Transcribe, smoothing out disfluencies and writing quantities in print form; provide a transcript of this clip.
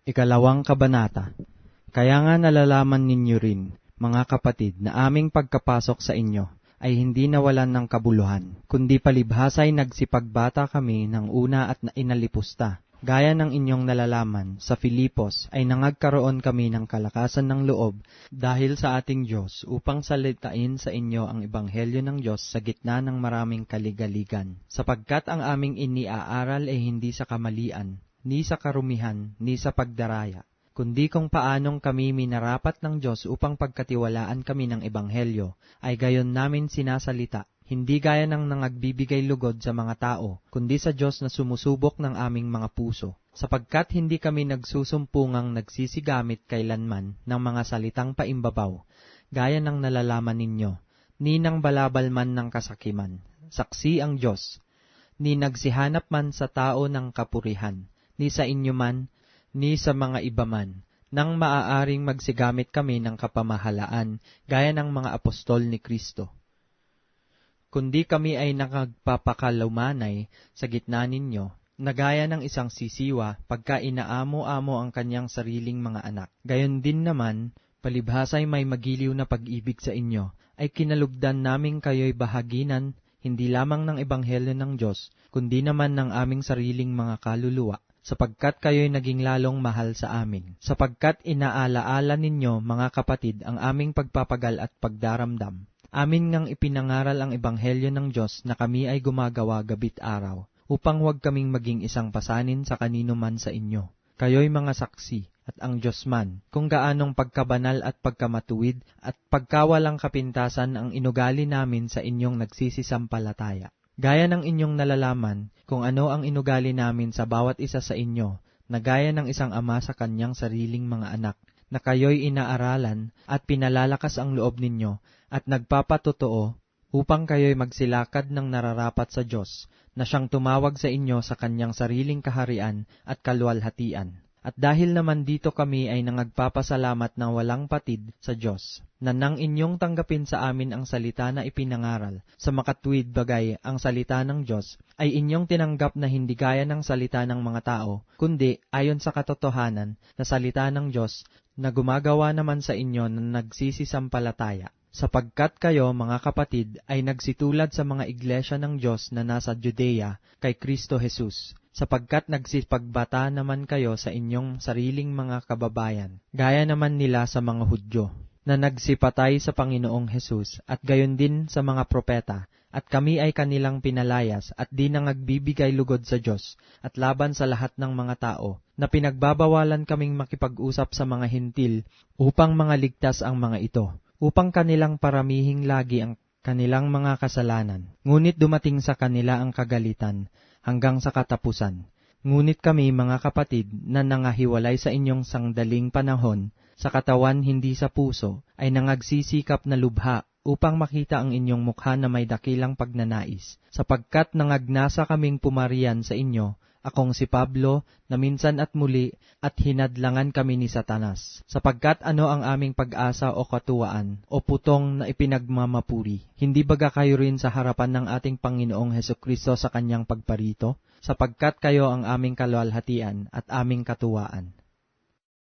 Ikalawang kabanata. Kaya nga nalalaman ninyo rin, mga kapatid, na aming pagkapasok sa inyo ay hindi nawalan ng kabuluhan, kundi palibhasa'y nagsipagbata kami ng una at inalipusta. Gaya ng inyong nalalaman, sa Filipos ay nangagkaroon kami ng kalakasan ng loob dahil sa ating Diyos upang salitain sa inyo ang ebanghelyo ng Diyos sa gitna ng maraming kaligaligan. Sapagkat ang aming iniaaral ay hindi sa kamalian, ni sa karumihan, ni sa pagdaraya, kundi kung paanong kami minarapat ng Diyos upang pagkatiwalaan kami ng ebanghelyo, ay gayon namin sinasalita. Hindi gaya ng nangagbibigay lugod sa mga tao, kundi sa Diyos na sumusubok ng aming mga puso. Sapagkat hindi kami nagsusumpungang nagsisigamit kailanman ng mga salitang paimbabaw, gaya ng nalalaman ninyo, ni ng balabal man ng kasakiman. Saksi ang Diyos, ni nagsihanap man sa tao ng kapurihan, ni sa inyo man, ni sa mga iba man, nang maaaring magsigamit kami ng kapamahalaan, gaya ng mga apostol ni Kristo. Kundi kami ay nakagpapakalumanay sa gitna ninyo, na gaya ng isang sisiwa pagka inaamo-amo ang kanyang sariling mga anak. Gayon din naman, palibhasa'y may magiliw na pag-ibig sa inyo, ay kinalugdan naming kayo'y bahaginan, hindi lamang ng ebanghelyo ng Diyos, kundi naman ng aming sariling mga kaluluwa, sapagkat kayo'y naging lalong mahal sa amin. Sapagkat inaalaala ninyo, mga kapatid, ang aming pagpapagal at pagdaramdam. Amin ngang ipinangaral ang ebanghelyo ng Diyos na kami ay gumagawa gabit araw, upang huwag kaming maging isang pasanin sa kanino man sa inyo. Kayo'y mga saksi, at ang Diyos man, kung gaanong pagkabanal at pagkamatuwid at pagkawalang kapintasan ang inugali namin sa inyong nagsisisampalataya. Gaya ng inyong nalalaman kung ano ang inugali namin sa bawat isa sa inyo, na gaya ng isang ama sa kanyang sariling mga anak, na kayo'y inaaralan at pinalalakas ang loob ninyo at nagpapatotoo upang kayo'y magsilakad ng nararapat sa Diyos, na siyang tumawag sa inyo sa kanyang sariling kaharian at kaluwalhatian. At dahil naman dito kami ay nangagpapasalamat ng walang patid sa Diyos, na nang inyong tanggapin sa amin ang salita na ipinangaral, sa makatuwid bagay ang salita ng Diyos, ay inyong tinanggap na hindi gaya ng salita ng mga tao, kundi ayon sa katotohanan na salita ng Diyos, na gumagawa naman sa inyo na nagsisisampalataya. Sapagkat kayo, mga kapatid, ay nagsitulad sa mga iglesia ng Diyos na nasa Judea kay Kristo Jesus, sapagkat nagsipagbata naman kayo sa inyong sariling mga kababayan, gaya naman nila sa mga Hudyo, na nagsipatay sa Panginoong Jesus, at gayon din sa mga propeta, at kami ay kanilang pinalayas at di nangagbibigay lugod sa Diyos, at laban sa lahat ng mga tao, na pinagbabawalan kaming makipag-usap sa mga hintil, upang mga ligtas ang mga ito, upang kanilang paramihing lagi ang kanilang mga kasalanan. Ngunit dumating sa kanila ang kagalitan, hanggang sa katapusan. Ngunit kami, mga kapatid, na nangahiwalay sa inyong sangdaling panahon, sa katawan hindi sa puso, ay nangagsisikap na lubha, upang makita ang inyong mukha na may dakilang pagnanais. Sapagkat nangagnasa kaming pumarian sa inyo, akong si Pablo, na minsan at muli, at hinadlangan kami ni Satanas. Sapagkat ano ang aming pag-asa o katuwaan, o putong na ipinagmamapuri? Hindi baga kayo rin sa harapan ng ating Panginoong Hesukristo sa kanyang pagparito? Sapagkat kayo ang aming kaluwalhatian at aming katuwaan.